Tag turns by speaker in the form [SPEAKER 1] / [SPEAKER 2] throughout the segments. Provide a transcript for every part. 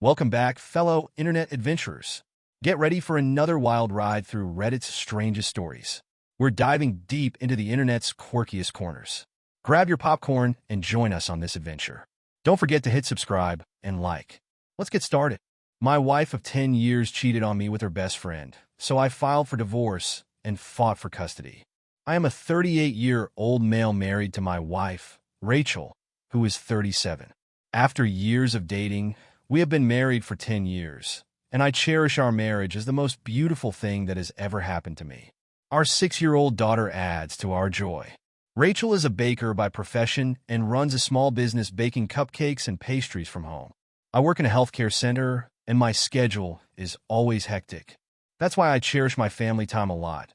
[SPEAKER 1] Welcome back, fellow internet adventurers. Get ready for another wild ride through Reddit's strangest stories. We're diving deep into the internet's quirkiest corners. Grab your popcorn and join us on this adventure. Don't forget to hit subscribe and like. Let's get started. My wife of 10 years cheated on me with her best friend, so I filed for divorce and fought for custody. I am a 38-year-old male married to my wife, Rachel, who is 37. After years of dating, we have been married for 10 years, and I cherish our marriage as the most beautiful thing that has ever happened to me. Our 6-year-old daughter adds to our joy. Rachel is a baker by profession and runs a small business baking cupcakes and pastries from home. I work in a healthcare center, and my schedule is always hectic. That's why I cherish my family time a lot.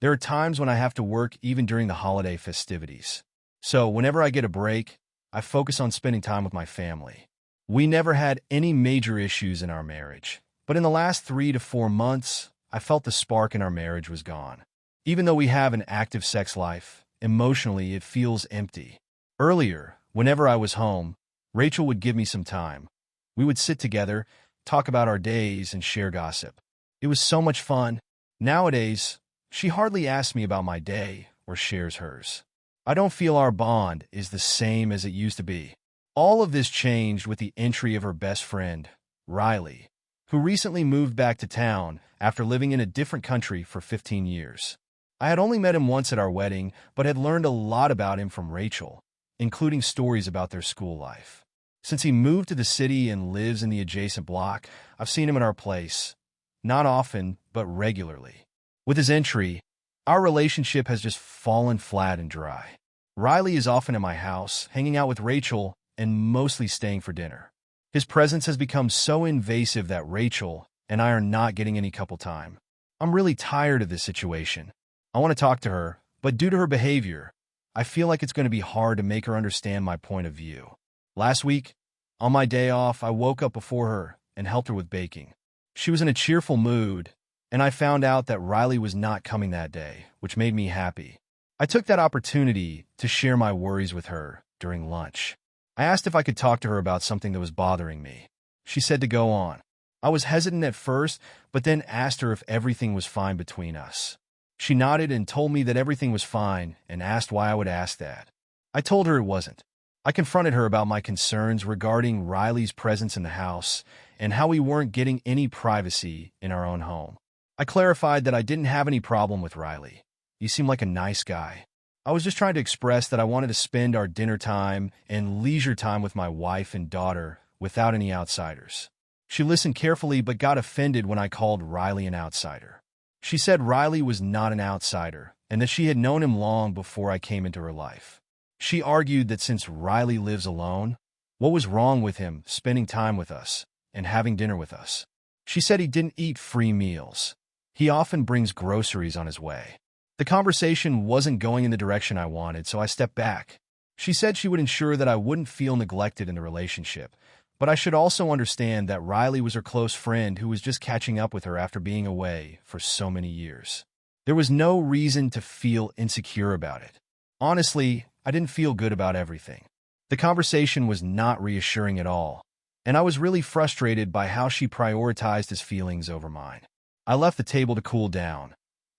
[SPEAKER 1] There are times when I have to work even during the holiday festivities. So whenever I get a break, I focus on spending time with my family. We never had any major issues in our marriage, but in the last 3 to 4 months, I felt the spark in our marriage was gone. Even though we have an active sex life, emotionally it feels empty. Earlier, whenever I was home, Rachel would give me some time. We would sit together, talk about our days, and share gossip. It was so much fun. Nowadays, she hardly asks me about my day or shares hers. I don't feel our bond is the same as it used to be. All of this changed with the entry of her best friend, Riley, who recently moved back to town after living in a different country for 15 years. I had only met him once at our wedding, but had learned a lot about him from Rachel, including stories about their school life. Since he moved to the city and lives in the adjacent block, I've seen him at our place. Not often, but regularly. With his entry, our relationship has just fallen flat and dry. Riley is often at my house, hanging out with Rachel, and mostly staying for dinner. His presence has become so invasive that Rachel and I are not getting any couple time. I'm really tired of this situation. I want to talk to her, but due to her behavior, I feel like it's going to be hard to make her understand my point of view. Last week, on my day off, I woke up before her and helped her with baking. She was in a cheerful mood, and I found out that Riley was not coming that day, which made me happy. I took that opportunity to share my worries with her during lunch. I asked if I could talk to her about something that was bothering me. She said to go on. I was hesitant at first, but then asked her if everything was fine between us. She nodded and told me that everything was fine and asked why I would ask that. I told her it wasn't. I confronted her about my concerns regarding Riley's presence in the house and how we weren't getting any privacy in our own home. I clarified that I didn't have any problem with Riley. He seemed like a nice guy. I was just trying to express that I wanted to spend our dinner time and leisure time with my wife and daughter without any outsiders. She listened carefully but got offended when I called Riley an outsider. She said Riley was not an outsider and that she had known him long before I came into her life. She argued that since Riley lives alone, what was wrong with him spending time with us and having dinner with us? She said he didn't eat free meals. He often brings groceries on his way. The conversation wasn't going in the direction I wanted, so I stepped back. She said she would ensure that I wouldn't feel neglected in the relationship, but I should also understand that Riley was her close friend who was just catching up with her after being away for so many years. There was no reason to feel insecure about it. Honestly, I didn't feel good about everything. The conversation was not reassuring at all, and I was really frustrated by how she prioritized his feelings over mine. I left the table to cool down,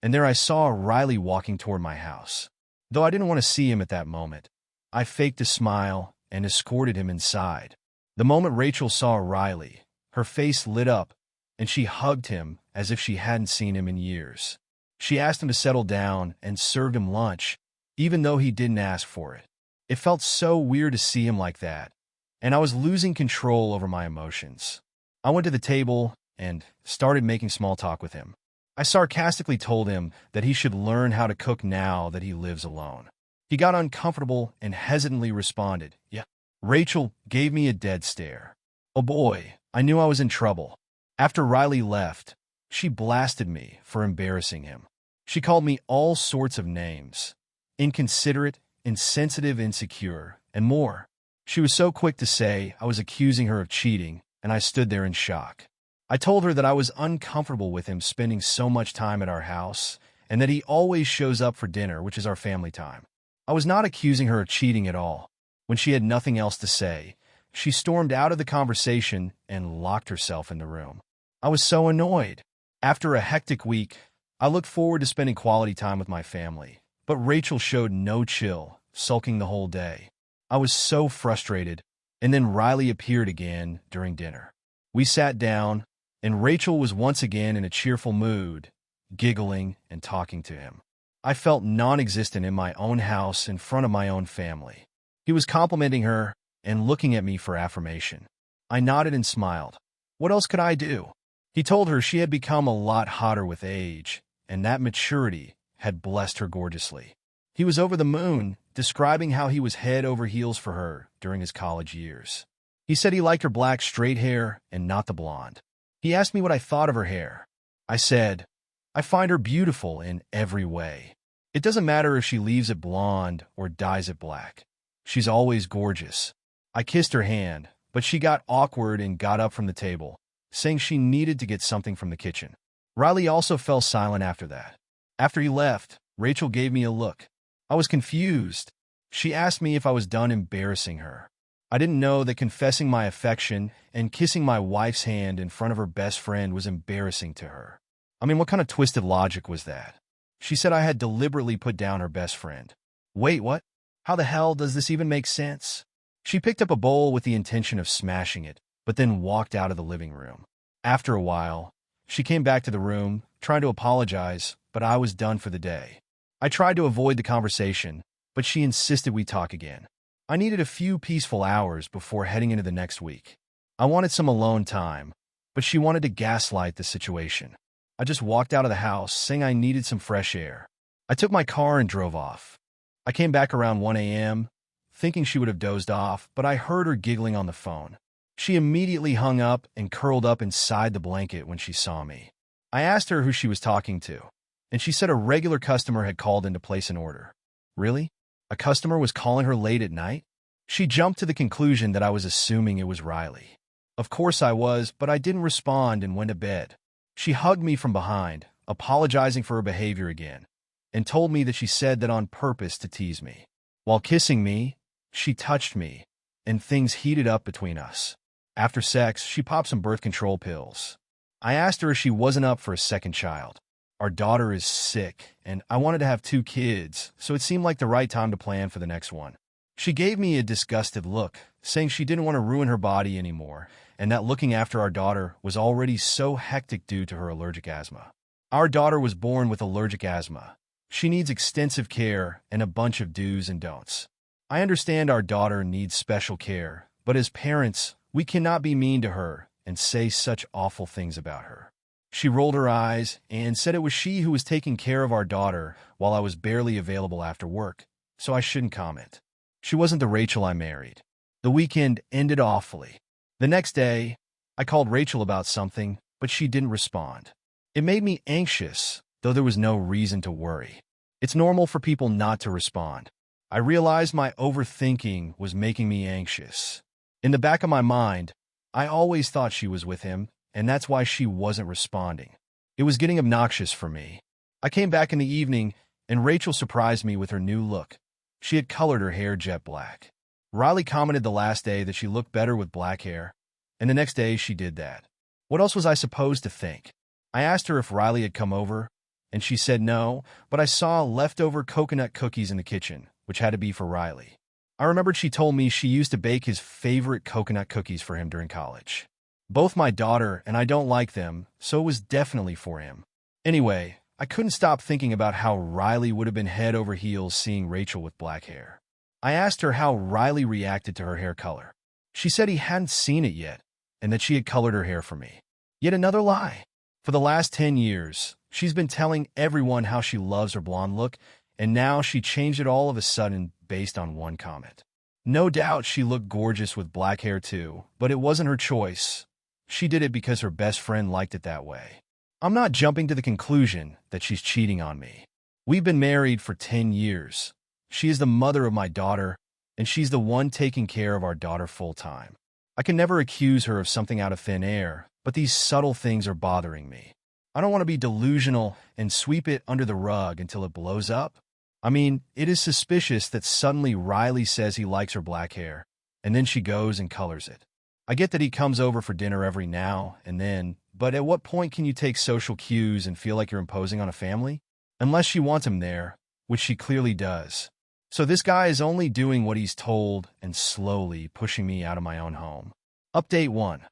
[SPEAKER 1] and there I saw Riley walking toward my house. Though I didn't want to see him at that moment, I faked a smile and escorted him inside. The moment Rachel saw Riley, her face lit up, and she hugged him as if she hadn't seen him in years. She asked him to settle down and served him lunch, even though he didn't ask for it. It felt so weird to see him like that, and I was losing control over my emotions. I went to the table and started making small talk with him. I sarcastically told him that he should learn how to cook now that he lives alone. He got uncomfortable and hesitantly responded, "Yeah." Rachel gave me a dead stare. Oh boy, I knew I was in trouble. After Riley left, she blasted me for embarrassing him. She called me all sorts of names: inconsiderate, insensitive, insecure, and more. She was so quick to say I was accusing her of cheating, and I stood there in shock. I told her that I was uncomfortable with him spending so much time at our house, and that he always shows up for dinner, which is our family time. I was not accusing her of cheating at all. When she had nothing else to say, She stormed out of the conversation and locked herself in the room. I was so annoyed. After a hectic week, I looked forward to spending quality time with my family, but Rachel showed no chill, sulking the whole day. I was so frustrated, and then Riley appeared again during dinner. We sat down, and Rachel was once again in a cheerful mood, giggling and talking to him. I felt non-existent in my own house in front of my own family. He was complimenting her and looking at me for affirmation. I nodded and smiled. What else could I do? He told her she had become a lot hotter with age, and that maturity had blessed her gorgeously. He was over the moon, describing how he was head over heels for her during his college years. He said he liked her black straight hair and not the blonde. He asked me what I thought of her hair. I said, I find her beautiful in every way. It doesn't matter if she leaves it blonde or dyes it black. She's always gorgeous. I kissed her hand, but she got awkward and got up from the table, saying she needed to get something from the kitchen. Riley also fell silent after that. After he left, Rachel gave me a look. I was confused. She asked me if I was done embarrassing her. I didn't know that confessing my affection and kissing my wife's hand in front of her best friend was embarrassing to her. I mean, what kind of twisted logic was that? She said I had deliberately put down her best friend. Wait, what? How the hell does this even make sense? She picked up a bowl with the intention of smashing it, but then walked out of the living room. After a while, she came back to the room, trying to apologize, but I was done for the day. I tried to avoid the conversation, but she insisted we talk again. I needed a few peaceful hours before heading into the next week. I wanted some alone time, but she wanted to gaslight the situation. I just walked out of the house, saying I needed some fresh air. I took my car and drove off. I came back around 1 a.m., thinking she would have dozed off, but I heard her giggling on the phone. She immediately hung up and curled up inside the blanket when she saw me. I asked her who she was talking to, and she said a regular customer had called in to place an order. Really? A customer was calling her late at night? She jumped to the conclusion that I was assuming it was Riley. Of course I was, but I didn't respond and went to bed. She hugged me from behind, apologizing for her behavior again, and told me that she said that on purpose to tease me. While kissing me, she touched me, and things heated up between us. After sex, she popped some birth control pills. I asked her if she wasn't up for a second child. Our daughter is sick, and I wanted to have 2 kids, so it seemed like the right time to plan for the next one. She gave me a disgusted look, saying she didn't want to ruin her body anymore, and that looking after our daughter was already so hectic due to her allergic asthma. Our daughter was born with allergic asthma. She needs extensive care and a bunch of do's and don'ts. I understand our daughter needs special care, but as parents, we cannot be mean to her and say such awful things about her. She rolled her eyes and said it was she who was taking care of our daughter while I was barely available after work, so I shouldn't comment. She wasn't the Rachel I married. The weekend ended awfully. The next day, I called Rachel about something, but she didn't respond. It made me anxious, though there was no reason to worry. It's normal for people not to respond. I realized my overthinking was making me anxious. In the back of my mind, I always thought she was with him, and that's why she wasn't responding. It was getting obnoxious for me. I came back in the evening, and Rachel surprised me with her new look. She had colored her hair jet black. Riley commented the last day that she looked better with black hair, and the next day she did that. What else was I supposed to think? I asked her if Riley had come over, and she said no, but I saw leftover coconut cookies in the kitchen, which had to be for Riley. I remembered she told me she used to bake his favorite coconut cookies for him during college. Both my daughter and I don't like them, so it was definitely for him. Anyway, I couldn't stop thinking about how Riley would have been head over heels seeing Rachel with black hair. I asked her how Riley reacted to her hair color. She said he hadn't seen it yet, and that she had colored her hair for me. Yet another lie. For the last 10 years, she's been telling everyone how she loves her blonde look, and now she changed it all of a sudden based on one comment. No doubt she looked gorgeous with black hair too, but it wasn't her choice. She did it because her best friend liked it that way. I'm not jumping to the conclusion that she's cheating on me. We've been married for 10 years. She is the mother of my daughter, and she's the one taking care of our daughter full time. I can never accuse her of something out of thin air, but these subtle things are bothering me. I don't want to be delusional and sweep it under the rug until it blows up. I mean, it is suspicious that suddenly Riley says he likes her black hair, and then she goes and colors it. I get that he comes over for dinner every now and then, but at what point can you take social cues and feel like you're imposing on a family? Unless she wants him there, which she clearly does. So this guy is only doing what he's told and slowly pushing me out of my own home. Update 1.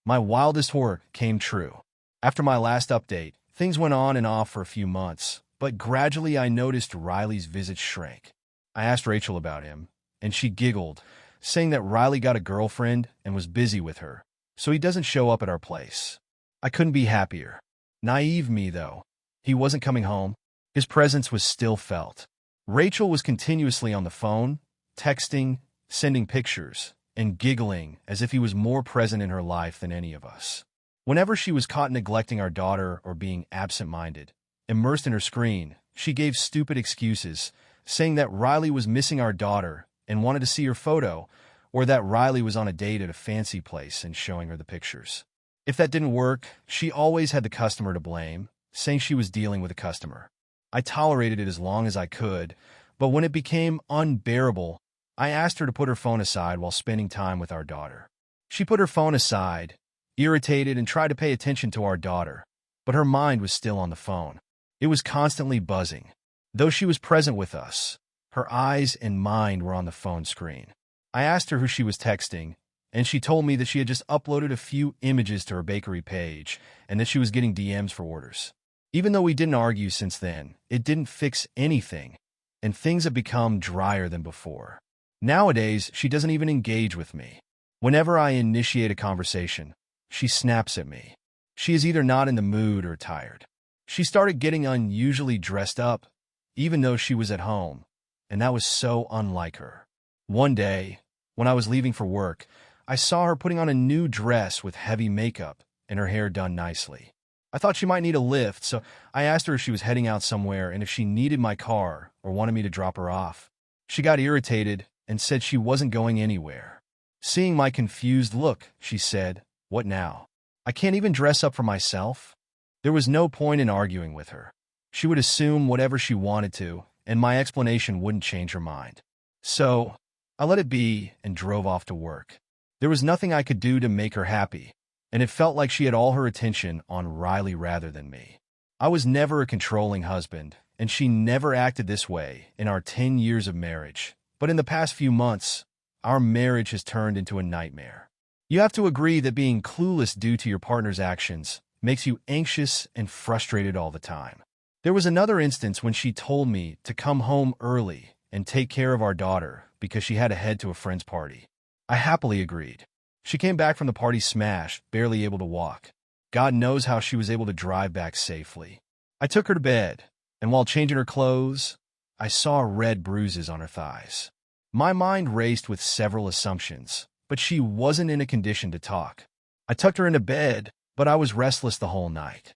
[SPEAKER 1] My wildest horror came true. After my last update, things went on and off for a few months, but gradually I noticed Riley's visits shrank. I asked Rachel about him, and she giggled, saying that Riley got a girlfriend and was busy with her, so he doesn't show up at our place. I couldn't be happier. Naive me, though. He wasn't coming home. His presence was still felt. Rachel was continuously on the phone, texting, sending pictures, and giggling as if he was more present in her life than any of us. Whenever she was caught neglecting our daughter or being absent-minded, immersed in her screen, she gave stupid excuses, saying that Riley was missing our daughter and wanted to see her photo, or that Riley was on a date at a fancy place and showing her the pictures. If that didn't work, she always had the customer to blame, saying she was dealing with a customer. I tolerated it as long as I could, but when it became unbearable, I asked her to put her phone aside while spending time with our daughter. She put her phone aside, irritated, and tried to pay attention to our daughter, but her mind was still on the phone. It was constantly buzzing. Though she was present with us, her eyes and mind were on the phone screen. I asked her who she was texting, and she told me that she had just uploaded a few images to her bakery page and that she was getting DMs for orders. Even though we didn't argue since then, it didn't fix anything, and things have become drier than before. Nowadays, she doesn't even engage with me. Whenever I initiate a conversation, she snaps at me. She is either not in the mood or tired. She started getting unusually dressed up, even though she was at home, and that was so unlike her. One day, when I was leaving for work, I saw her putting on a new dress with heavy makeup and her hair done nicely. I thought she might need a lift, so I asked her if she was heading out somewhere and if she needed my car or wanted me to drop her off. She got irritated and said she wasn't going anywhere. Seeing my confused look, she said, "What now? I can't even dress up for myself?" There was no point in arguing with her. She would assume whatever she wanted to, and my explanation wouldn't change her mind. So, I let it be and drove off to work. There was nothing I could do to make her happy, and it felt like she had all her attention on Riley rather than me. I was never a controlling husband, and she never acted this way in our 10 years of marriage. But in the past few months, our marriage has turned into a nightmare. You have to agree that being clueless due to your partner's actions makes you anxious and frustrated all the time. There was another instance when she told me to come home early and take care of our daughter because she had to head to a friend's party. I happily agreed. She came back from the party smashed, barely able to walk. God knows how she was able to drive back safely. I took her to bed, and while changing her clothes, I saw red bruises on her thighs. My mind raced with several assumptions, but she wasn't in a condition to talk. I tucked her into bed, but I was restless the whole night.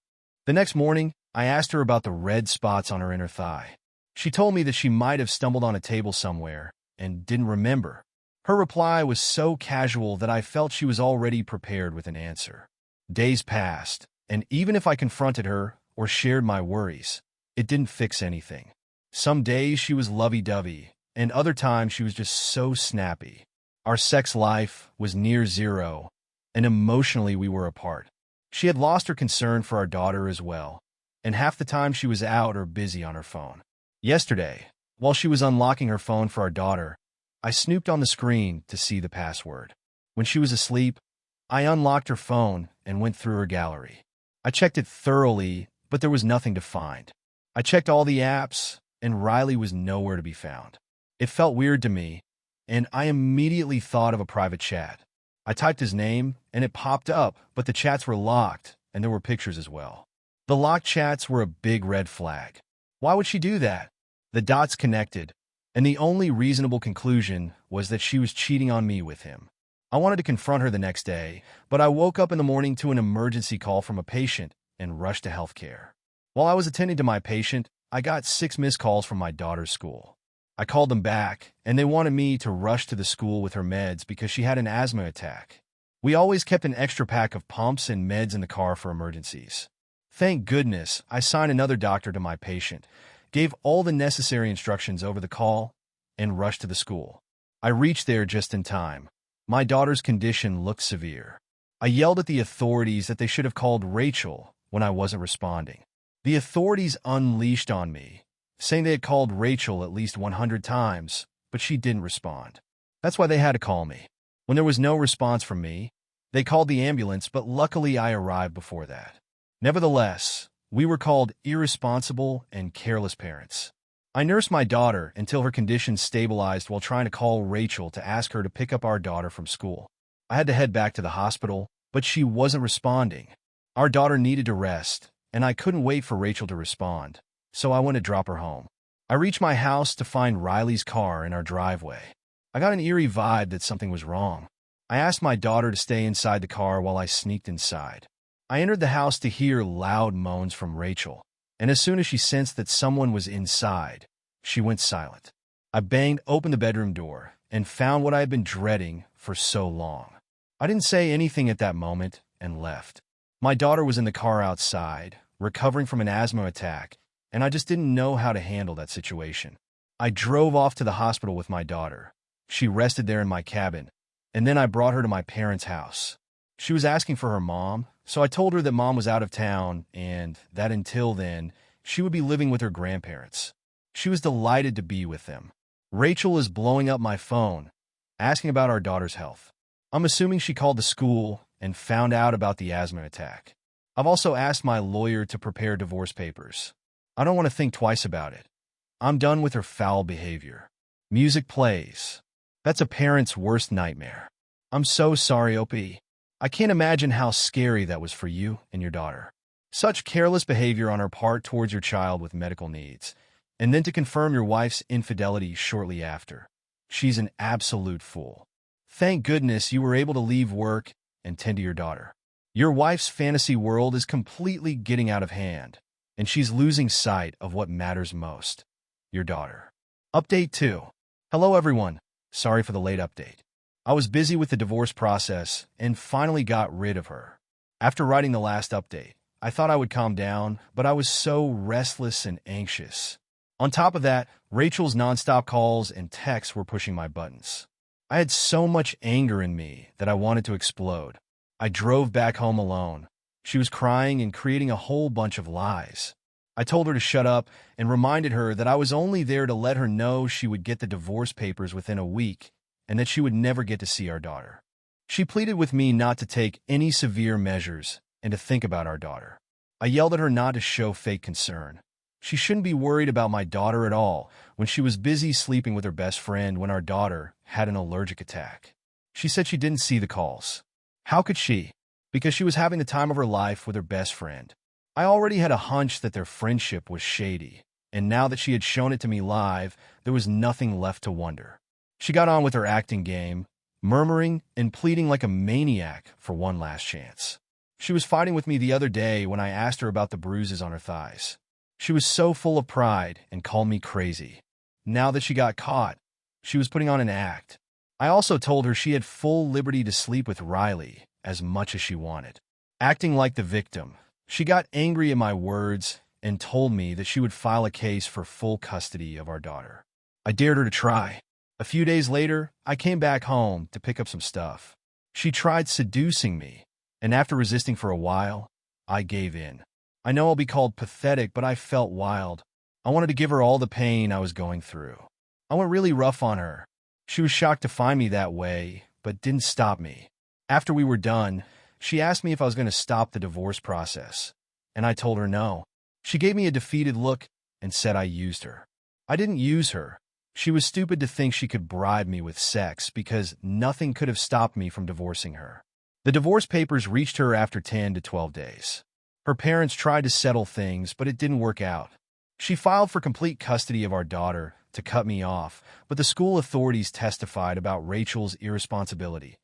[SPEAKER 1] The next morning, I asked her about the red spots on her inner thigh. She told me that she might have stumbled on a table somewhere and didn't remember. Her reply was so casual that I felt she was already prepared with an answer. Days passed, and even if I confronted her or shared my worries, it didn't fix anything. Some days she was lovey-dovey, and other times she was just so snappy. Our sex life was near zero, and emotionally we were apart. She had lost her concern for our daughter as well, and half the time she was out or busy on her phone. Yesterday, while she was unlocking her phone for our daughter, I snooped on the screen to see the password. When she was asleep, I unlocked her phone and went through her gallery. I checked it thoroughly, but there was nothing to find. I checked all the apps, and Riley was nowhere to be found. It felt weird to me, and I immediately thought of a private chat. I typed his name, and it popped up, but the chats were locked, and there were pictures as well. The locked chats were a big red flag. Why would she do that? The dots connected, and the only reasonable conclusion was that she was cheating on me with him. I wanted to confront her the next day, but I woke up in the morning to an emergency call from a patient and rushed to healthcare. While I was attending to my patient, I got 6 missed calls from my daughter's school. I called them back, and they wanted me to rush to the school with her meds because she had an asthma attack. We always kept an extra pack of pumps and meds in the car for emergencies. Thank goodness, I signed another doctor to my patient, gave all the necessary instructions over the call, and rushed to the school. I reached there just in time. My daughter's condition looked severe. I yelled at the authorities that they should have called Rachel when I wasn't responding. The authorities unleashed on me, saying they had called Rachel at least 100 times, but she didn't respond. That's why they had to call me. When there was no response from me, they called the ambulance, but luckily I arrived before that. Nevertheless, we were called irresponsible and careless parents. I nursed my daughter until her condition stabilized while trying to call Rachel to ask her to pick up our daughter from school. I had to head back to the hospital, but she wasn't responding. Our daughter needed to rest, and I couldn't wait for Rachel to respond, so I went to drop her home. I reached my house to find Riley's car in our driveway. I got an eerie vibe that something was wrong. I asked my daughter to stay inside the car while I sneaked inside. I entered the house to hear loud moans from Rachel, and as soon as she sensed that someone was inside, she went silent. I banged open the bedroom door and found what I had been dreading for so long. I didn't say anything at that moment and left. My daughter was in the car outside, recovering from an asthma attack, and I just didn't know how to handle that situation. I drove off to the hospital with my daughter. She rested there in my cabin, and then I brought her to my parents' house. She was asking for her mom, so I told her that mom was out of town and that until then, she would be living with her grandparents. She was delighted to be with them. Rachel is blowing up my phone, asking about our daughter's health. I'm assuming she called the school and found out about the asthma attack. I've also asked my lawyer to prepare divorce papers. I don't want to think twice about it. I'm done with her foul behavior. Music plays. That's a parent's worst nightmare. I'm so sorry, OP. I can't imagine how scary that was for you and your daughter. Such careless behavior on her part towards your child with medical needs, and then to confirm your wife's infidelity shortly after. She's an absolute fool. Thank goodness you were able to leave work and tend to your daughter. Your wife's fantasy world is completely getting out of hand, and she's losing sight of what matters most, your daughter. Update 2. Hello everyone. Sorry for the late update. I was busy with the divorce process and finally got rid of her. After writing the last update, I thought I would calm down, but I was so restless and anxious. On top of that, Rachel's nonstop calls and texts were pushing my buttons. I had so much anger in me that I wanted to explode. I drove back home alone. She was crying and creating a whole bunch of lies. I told her to shut up and reminded her that I was only there to let her know she would get the divorce papers within a week and that she would never get to see our daughter. She pleaded with me not to take any severe measures and to think about our daughter. I yelled at her not to show fake concern. She shouldn't be worried about my daughter at all when she was busy sleeping with her best friend when our daughter had an allergic attack. She said she didn't see the calls. How could she? Because she was having the time of her life with her best friend. I already had a hunch that their friendship was shady, and now that she had shown it to me live, there was nothing left to wonder. She got on with her acting game, murmuring and pleading like a maniac for one last chance. She was fighting with me the other day when I asked her about the bruises on her thighs. She was so full of pride and called me crazy. Now that she got caught, she was putting on an act. I also told her she had full liberty to sleep with Riley as much as she wanted. Acting like the victim, she got angry at my words and told me that she would file a case for full custody of our daughter. I dared her to try. A few days later, I came back home to pick up some stuff. She tried seducing me, and after resisting for a while, I gave in. I know I'll be called pathetic, but I felt wild. I wanted to give her all the pain I was going through. I went really rough on her. She was shocked to find me that way, but didn't stop me. After we were done, she asked me if I was going to stop the divorce process, and I told her no. She gave me a defeated look and said I used her. I didn't use her. She was stupid to think she could bribe me with sex because nothing could have stopped me from divorcing her. The divorce papers reached her after 10 to 12 days. Her parents tried to settle things, but it didn't work out. She filed for complete custody of our daughter to cut me off, but the school authorities testified about Rachel's irresponsibility,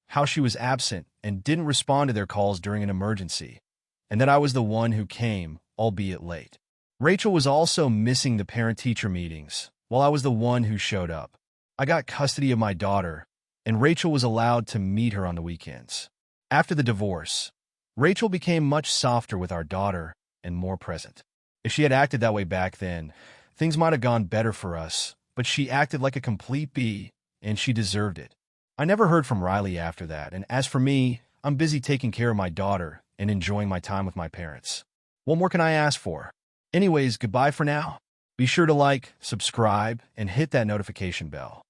[SPEAKER 1] how she was absent and didn't respond to their calls during an emergency, and that I was the one who came, albeit late. Rachel was also missing the parent-teacher meetings, while I was the one who showed up. I got custody of my daughter, and Rachel was allowed to meet her on the weekends. After the divorce, Rachel became much softer with our daughter and more present. If she had acted that way back then, things might have gone better for us, but she acted like a complete bee, and she deserved it. I never heard from Riley after that, and as for me, I'm busy taking care of my daughter and enjoying my time with my parents. What more can I ask for? Anyways, goodbye for now. Be sure to like, subscribe, and hit that notification bell.